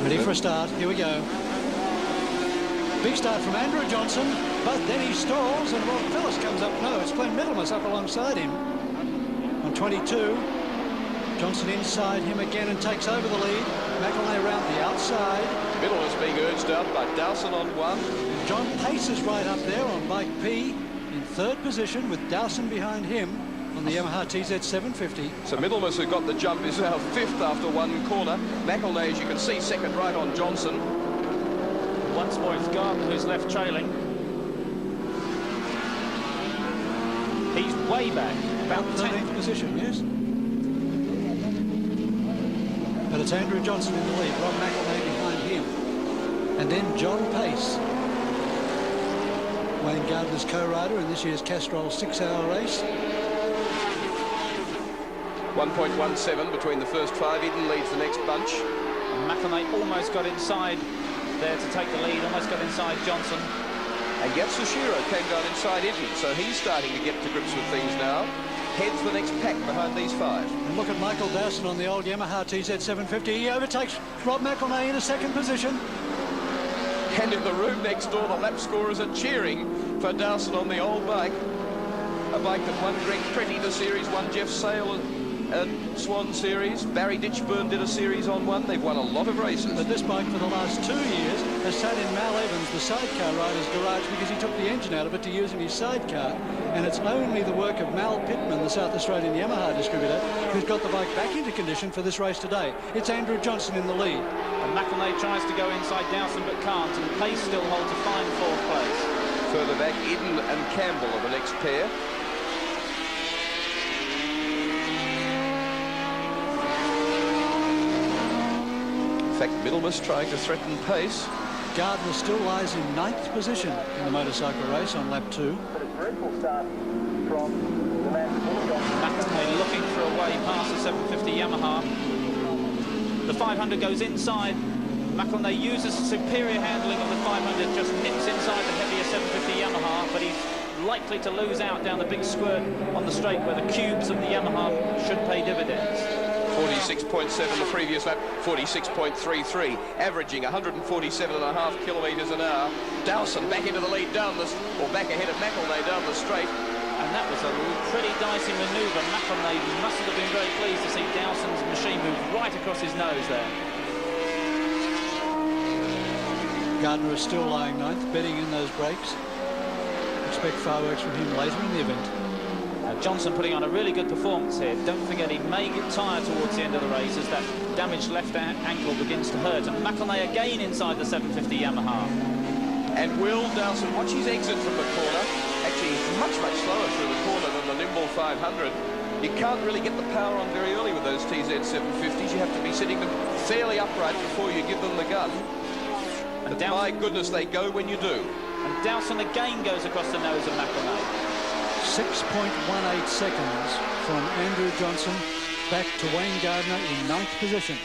Ready for a start. Here we go. Big start from Andrew Johnson, but then he stalls and Rob Phillips comes up. No, it's Glenn Middlemas up alongside him on 22. Johnson inside him again and takes over the lead. McElnay around the outside. Middlemas being urged out by Dowson on 1. John Pace is right up there on bike P in 3rd position with Dowson behind him on the Yamaha TZ750. So Middlemas, who got the jump, is now 5th after 1 corner. McElnay, as you can see, 2nd right on Johnson. Once more it's Gardner who's left trailing. He's way back, about 10th position, yes. But it's Andrew Johnson in the lead, Rob McElnay behind him. And then John Pace, Wayne Gardner's co-rider in this year's Castrol 6-hour race. 1.17 between the first 5. Eden leads the next bunch. And McElnay almost got inside there to take the lead, almost got inside Johnson. And Yatsushiro came down inside Eden, so he's starting to get to grips with things now. Heads the next pack behind these 5. And look at Michael Dowson on the old Yamaha TZ750. He overtakes Rob McElnay in a 2nd position. And in the room next door, the lap scorers are cheering for Dowson on the old bike. A bike that won Greg Pretty the Series 1, Jeff Sale and Swann Series. Barry Ditchburn did a Series on 1. They've won a lot of races. But this bike for the last 2 years has sat in Mal Evans, the sidecar rider's garage, because he took the engine out of it to use in his sidecar. And it's only the work of Mal Pittman, the South Australian Yamaha distributor, who's got the bike back into condition for this race today. It's Andrew Johnson in the lead. And McElnay tries to go inside Dowson but can't, and Pace still holds a fine 4th place. Further back, Eden and Campbell are the next pair. In fact, Middlemas trying to threaten Pace. Gardner still lies in 9th position in the motorcycle race on lap 2. McElnay looking for a way past the 750 Yamaha. The 500 goes inside. McElnay uses superior handling on the 500, just nips inside the heavier 750 Yamaha, but he's likely to lose out down the big squirt on the straight where the cubes of the Yamaha should pay dividends. 46.7 the previous lap, 46.33, averaging 147.5 kilometres an hour. Dowson back into the lead down this, or back ahead of McElnay down the straight. And that was a pretty dicey manoeuvre. McElnay mustn't have been very pleased to see Dowson's machine move right across his nose there. Gardner is still lying 9th, betting in those brakes. Expect fireworks from him later in the event. Johnson putting on a really good performance here. Don't forget he may get tired towards the end of the race as that damaged left ankle begins to hurt. And McElnay again inside the 750 Yamaha. And will Dowson watch his exit from the corner? Actually, he's much slower through the corner than the nimble 500. You can't really get the power on very early with those TZ750s. You have to be sitting them fairly upright before you give them the gun. And my goodness, they go when you do. And Dowson again goes across the nose of McElnay. 6.18 seconds from Andrew Johnson back to Wayne Gardner in 9th position.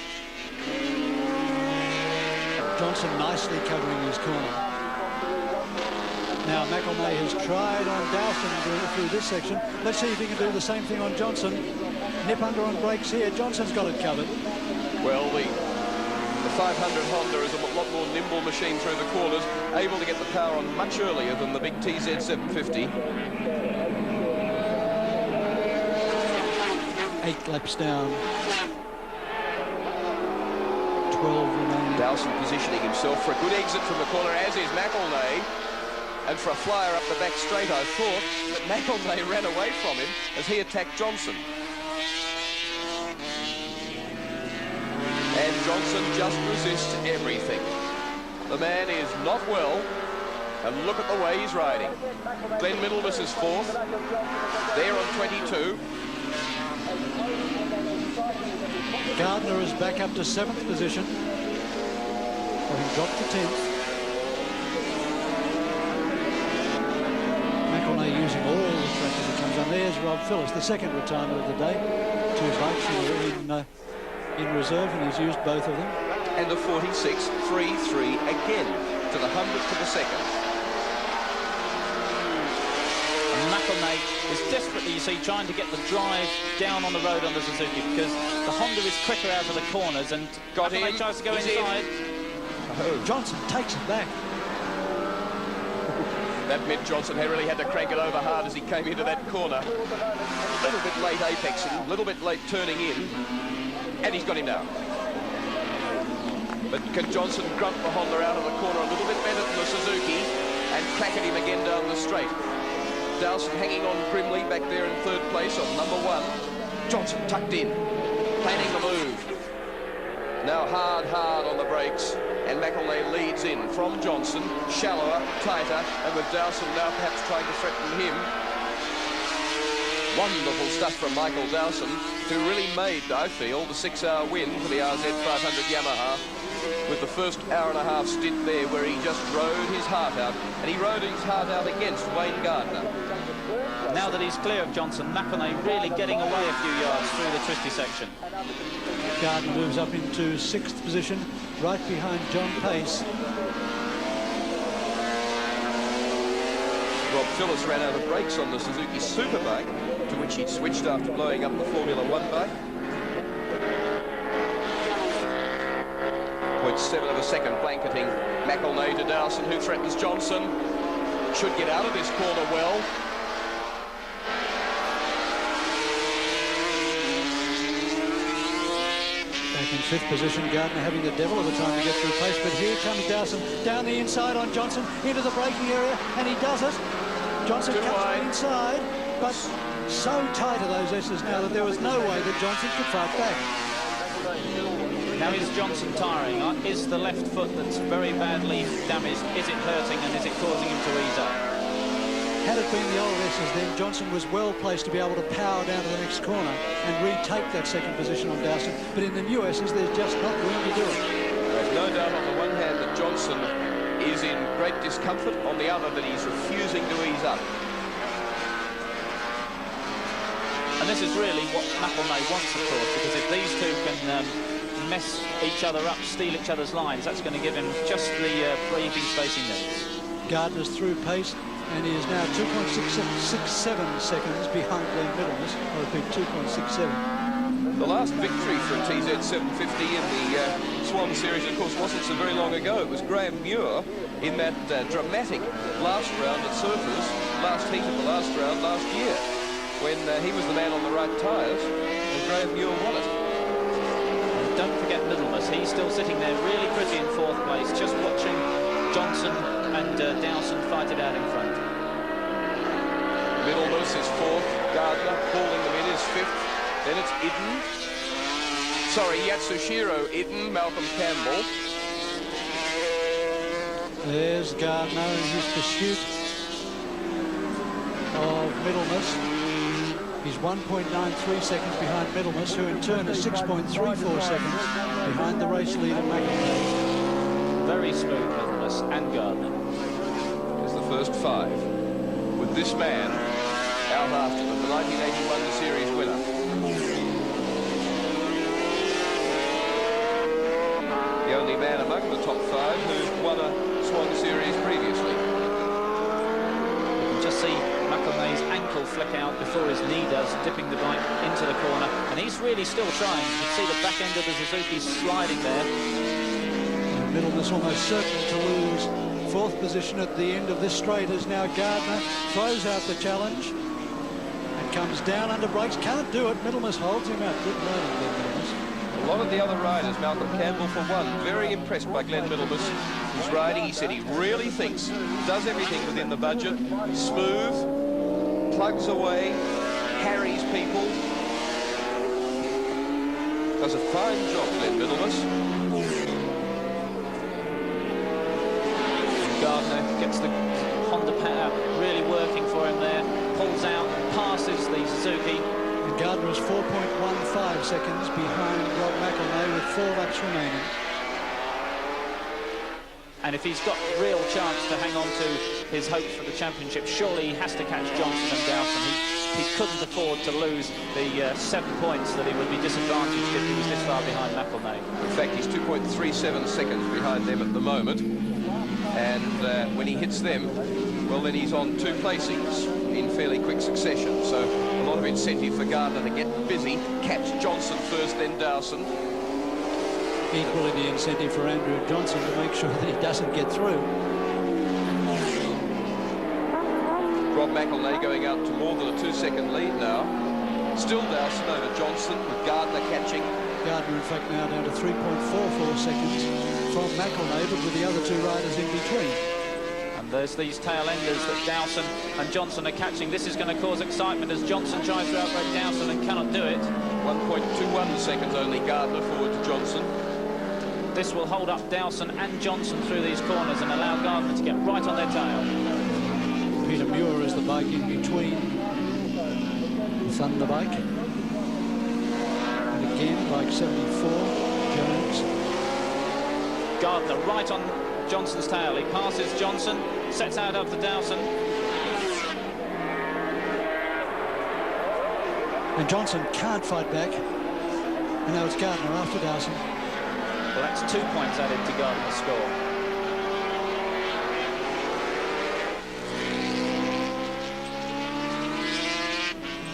Johnson nicely covering his corner. Now McElnay has tried on Dowson through this section. Let's see if he can do the same thing on Johnson. Nip under on brakes here. Johnson's got it covered. Well, the 500 Honda is a lot more nimble machine through the corners, able to get the power on much earlier than the big TZ750. 8 laps down. 12 remaining. Dowson positioning himself for a good exit from the corner, as is McElnay. And for a flyer up the back straight, I thought, but McElnay ran away from him as he attacked Johnson. And Johnson just resists everything. The man is not well, and look at the way he's riding. Glenn Middlemas is 4th. There on 22. Gardner is back up to 7th position. Having dropped to 10th. McElnay using all the track as he comes on. There's Rob Phillips, the 2nd retirement of the day. 2 bikes in reserve, and he's used both of them. And a 46.33 again to the 100th to the 2nd. And McElnay is desperately, you see, trying to get the drive down on the road on the Suzuki, because the Honda is quicker out of the corners, and McElnay tries to go inside. Johnson takes it back. That meant Johnson really had to crank it over hard as he came into that corner. A little bit late apexing, a little bit late turning in, and he's got him now. But can Johnson grunt the Honda out of the corner a little bit better than the Suzuki and crack at him again down the straight? Dowson hanging on grimly back there in third place on number 1. Johnson tucked in, planning the move. Now hard on the brakes, and McElnay leads in from Johnson, shallower, tighter, and with Dowson now perhaps trying to threaten him. Wonderful stuff from Michael Dowson, who really made, I feel, the 6-hour win for the RZ500 Yamaha, with the first hour and a half stint there where he just rode his heart out, and he rode his heart out against Wayne Gardner. Now that he's clear of Johnson, McElnay really getting away a few yards through the twisty section. Gardner moves up into 6th position, right behind John Pace. Rob Phillips ran out of brakes on the Suzuki Superbike, to which he'd switched after blowing up the Formula 1 bike. 0.7 of a second blanketing McElnay to Dowson, who threatens Johnson. Should get out of this corner well. Back in 5th position, Gardner having the devil of a time to get through Pace, but here comes Dowson down the inside on Johnson into the braking area, and he does it. Johnson comes from inside, but so tight are those S's now that there was no way that Johnson could fight back. Now is Johnson tiring? Is the left foot that's very badly damaged, is it hurting, and is it causing him to ease up? Had it been the old S's, then Johnson was well placed to be able to power down to the next corner and retake that 2nd position on Dowson. But in the new S's, there's just not room to do it. There's no doubt on the one hand that Johnson is in great discomfort, on the other that he's refusing to ease up. And this is really what McElnay wants, of course, because if these two can mess each other up, steal each other's lines, that's going to give him just the breathing space he needs. Gardner's through Pace, and he is now 2.67 seconds behind Glenn Middlemas. I repeat, 2.67. The last victory for a TZ750 in the Swann series, of course, wasn't so very long ago. It was Graham Muir in that dramatic last round at Surfers, last heat of the last round last year, when he was the man on the right tyres, and Graham Muir won it. And don't forget Middlemas. He's still sitting there really pretty in 4th place, just watching Johnson and Dowson fight it out in front. Middlemas is 4th, Gardner hauling them in is 5th. Then it's Yatsushiro Iden, Malcolm Campbell. There's Gardner in his pursuit of Middlemas. He's 1.93 seconds behind Middlemas, who in turn is 6.34 seconds behind the race leader, McElnay. Very smooth, Middlemas and Gardner. Is the first 5. With this man out after them, the 1981 series winner. The only man among the top 5 who's won a Swann series previously. You can just see McElnay's ankle flick out before his knee does, dipping the bike into the corner, and he's really still trying. You can see the back end of the Suzuki sliding there. Middlemas almost certain to lose 4th position at the end of this straight as now Gardner throws out the challenge and comes down under brakes. Can't do it. Middlemas holds him out. Good running, Glenn Middlemas. A lot of the other riders, Malcolm Campbell for one, very impressed by Glenn Middlemas, who's riding. He said he really thinks, does everything within the budget, smooth, plugs away, harries people. Does a fine job, Glenn Middlemas. Gardner gets the Honda power really working for him there, pulls out, passes the Suzuki. And Gardner is 4.15 seconds behind Rob McElnay with 4 laps remaining. And if he's got real chance to hang on to his hopes for the championship, surely he has to catch Johnson and Dowson. He couldn't afford to lose the 7 points that he would be disadvantaged if he was this far behind McElnay. In fact, he's 2.37 seconds behind them at the moment. And when he hits them, well, then he's on 2 placings. in fairly quick succession. So a lot of incentive for Gardner to get busy, catch Johnson first, then Dowson. Equally the incentive for Andrew Johnson to make sure that he doesn't get through. Rob McElnay going out to more than a 2-second lead now. Still Dowson over Johnson, with Gardner catching. Gardner, in fact, now down to 3.44 seconds from McElnay, but with the other two riders in between. And there's these tail enders that Dowson and Johnson are catching. This is going to cause excitement as Johnson tries to outrun Dowson and cannot do it. 1.21 seconds only Gardner forward to Johnson. This will hold up Dowson and Johnson through these corners and allow Gardner to get right on their tail. Peter Muir is the bike in between the Thunder bike. And again, bike 74, Jones. Gardner right on Johnson's tail. He passes Johnson, sets out after Dowson. And Johnson can't fight back. And now it's Gardner after Dowson. Well, that's 2 points added to Gardner's score.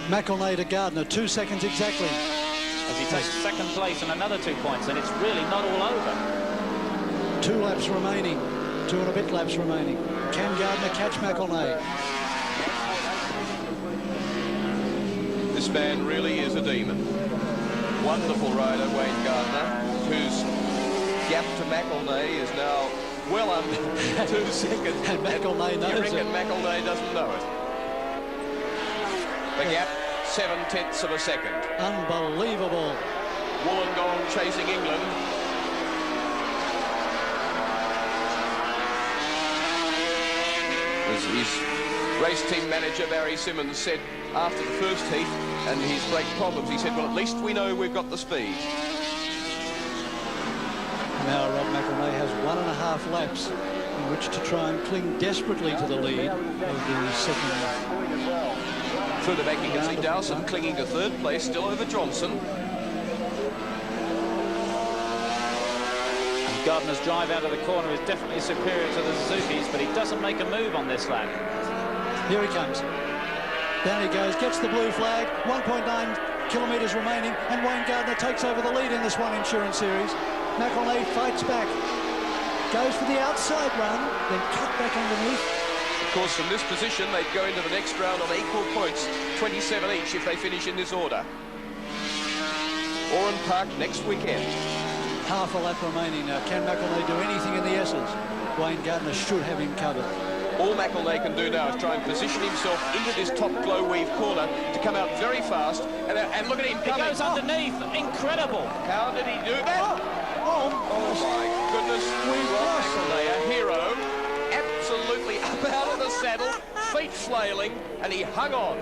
McElnay to Gardner, 2 seconds exactly. As he takes second place and another 2 points, and it's really not all over. 2 laps remaining, 2 and a bit laps remaining. Can Gardner catch McElnay? This man really is a demon. Wonderful rider, Wayne Gardner, whose gap to McElnay is now well under 2 seconds. And McElnay knows it. You reckon McElnay doesn't know it? The gap, 0.7 of a second. Unbelievable. Wollongong chasing England. As his race team manager, Barry Simmons, said after the first heat and his brake problems, he said, well, at least we know we've got the speed. Now Rob McElnay has 1.5 laps in which to try and cling desperately to the lead of the second. Through the back you can see Dowson clinging to third place, still over Johnson. Gardner's drive out of the corner is definitely superior to the Suzuki's, but he doesn't make a move on this lap. Here he comes. Down he goes, gets the blue flag, 1.9 kilometres remaining, and Wayne Gardner takes over the lead in the Swann Insurance Series. McElnay fights back, goes for the outside run, then cut back underneath. Of course, from this position, they'd go into the next round on equal points, 27 each if they finish in this order. Oran Park next weekend. Half a lap remaining now. Can McElnay do anything in the S's? Wayne Gardner should have him covered. All McElnay can do now is try and position himself into this top glow weave corner to come out very fast. And look at him coming. He goes underneath. Incredible. How did he do that? Oh my goodness. Rob McElnay, a hero. Absolutely up out of the saddle, feet flailing, and he hung on.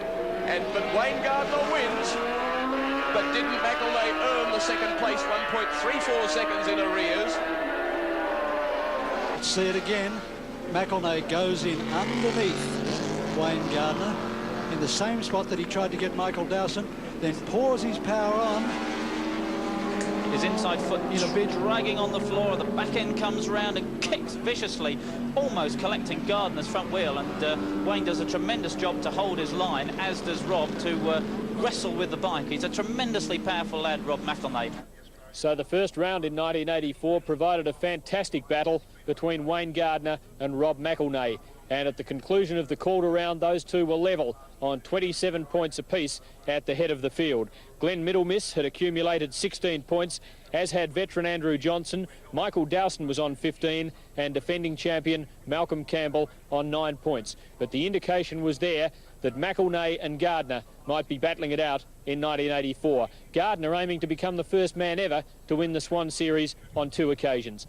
But Wayne Gardner wins. But didn't McElnay earn the second place, 1.34 seconds in arrears? Let's see it again. McElnay goes in underneath Wayne Gardner in the same spot that he tried to get Michael Dowson, then pours his power on. His inside foot in a bit dragging on the floor. The back end comes round and kicks viciously, almost collecting Gardner's front wheel. And Wayne does a tremendous job to hold his line, as does Rob, to wrestle with the bike. He's a tremendously powerful lad, Rob McElnay. So the first round in 1984 provided a fantastic battle between Wayne Gardner and Rob McElnay. And at the conclusion of the Calder round, those two were level on 27 points apiece at the head of the field. Glenn Middlemiss had accumulated 16 points, as had veteran Andrew Johnson. Michael Dowson was on 15, and defending champion Malcolm Campbell on 9 points. But the indication was there that McElnay and Gardner might be battling it out in 1984. Gardner aiming to become the first man ever to win the Swann Series on 2 occasions.